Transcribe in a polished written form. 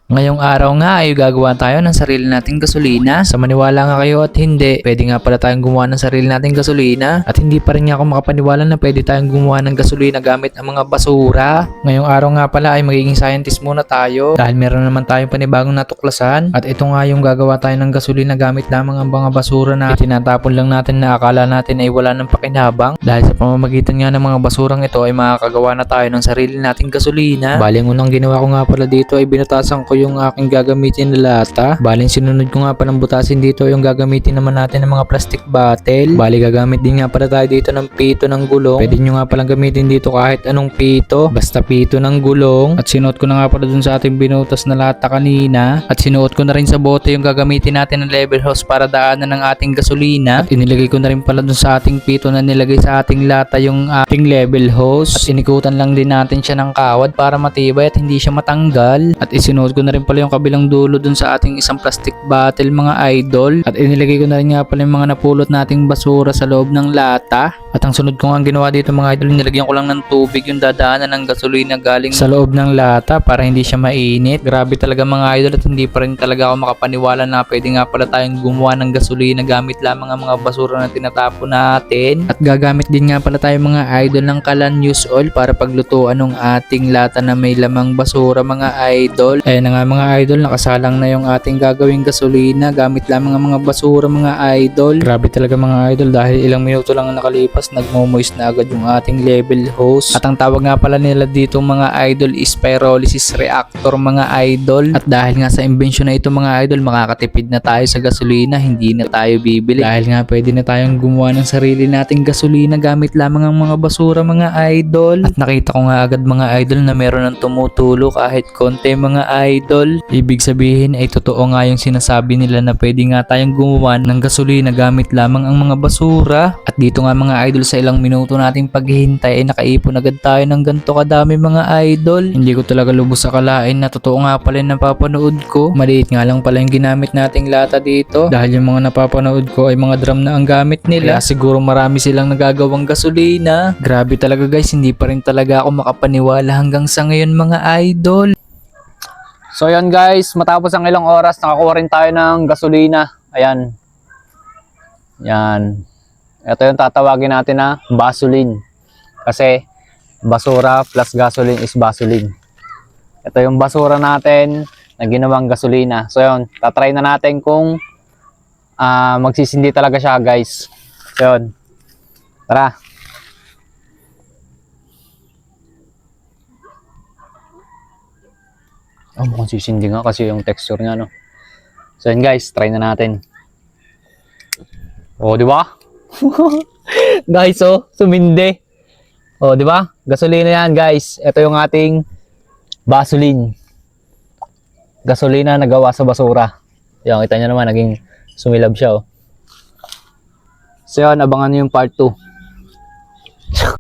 Ngayong araw nga ay gagawa tayo ng sarili nating gasolina. Sa maniwala nga kayo at hindi, pwede nga pala tayong gumawa ng sarili nating gasolina. At hindi pa rin nga ako makapaniwala na pwede tayong gumawa ng gasolina gamit ang mga basura. Ngayong araw nga pala ay magiging scientist muna tayo dahil meron naman tayong panibagong natuklasan. At ito nga yung gagawa tayo ng gasolina gamit lamang ang mga basura na itinatapon lang natin na akala natin ay wala ng pakinabang. Dahil sa pamamagitan nga ng mga basurang ito ay makakagawa na tayo ng sarili nating gasolina. Bali, ang unang ginawa ko nga pala dito ay binutasan ko yung aking gagamitin na lata. Bali, sinunod ko nga palang butasin dito yung gagamitin naman natin ng mga plastic bottle. Bali, gagamit din nga pala tayo dito ng pito ng gulong. Pwede nyo nga palang gamitin dito kahit anong pito, basta pito ng gulong. At sinuot ko na nga pala dun sa ating binutas na lata kanina. At sinuot ko na rin sa bote yung gagamitin natin ng level hose para daanan ng ating gasolina. At inilagay ko na rin pala dun sa ating pito na nilagay sa ating lata yung ating level hose. At inikutan lang din natin siya ng kawad para matibay at hindi siya matanggal. At isinuot ko na rin pala yung kabilang dulo dun sa ating isang plastic bottle mga idol. At inilagay ko na rin nga pala yung mga napulot nating basura sa loob ng lata. At ang sunod ko nga ginawa dito mga idol, nilagyan ko lang ng tubig yung dadaanan ng gasolina galing sa loob ng lata para hindi siya mainit. Grabe talaga mga idol, at hindi pa rin talaga ako makapaniwala na pwede nga pala tayong gumawa ng gasolina gamit lamang ang mga basura na tinatapon natin. At gagamit din nga pala tayo mga idol ng kalan use oil para paglutuan ng ating lata na may lamang basura mga idol. Ayan na nga mga idol, nakasalang na yung ating gagawing gasolina gamit lamang ang mga basura mga idol. Grabe talaga mga idol, dahil ilang minuto lang ang nakalipas nagmo-moist na agad yung ating level hose. At ang tawag nga pala nila dito mga idol is pyrolysis reactor mga idol. At dahil nga sa imbensyon na ito mga idol, makakatipid na tayo sa gasolina, hindi na tayo bibili. Dahil nga pwede na tayong gumawa ng sarili nating gasolina gamit lamang ang mga basura mga idol. At nakita ko nga agad mga idol na meron ng tumutulo kahit konti mga idol. Ibig sabihin ay totoo nga yung sinasabi nila na pwede nga tayong gumawa ng gasolina gamit lamang ang mga basura. At dito nga mga idol, sa ilang minuto nating paghihintay ay nakaipon agad tayo ng ganito kadami mga idol. Hindi ko talaga lubos akalain na totoo nga pala yung napapanood ko. Maliit nga lang pala yung ginamit nating lata dito dahil yung mga napapanood ko ay mga drum na ang gamit nila. Kaya siguro marami silang nagagawang gasolina. Grabe talaga guys, hindi pa rin talaga ako makapaniwala hanggang sa ngayon mga idol. So yun guys, matapos ang ilang oras, nakakuha rin tayo ng gasolina. Ayan. Yan. Ito yung tatawagin natin na basolene. Kasi basura plus gasoline is basolene. Ito yung basura natin na ginawang gasolina. So yun, tatry na natin kung magsisindi talaga siya guys. So yun. Tara. Oh, mukhang sisindi nga kasi yung texture niya, no? So yun guys, try na natin. Oh, di ba? Guys, oh, sumindi. Oh, di ba? Gasolina yan, guys. Ito yung ating basolene. Gasolina na gawa sa basura. Yan, kita nyo naman, naging sumilab siya, oh. So yun, abangan nyo yung part 2.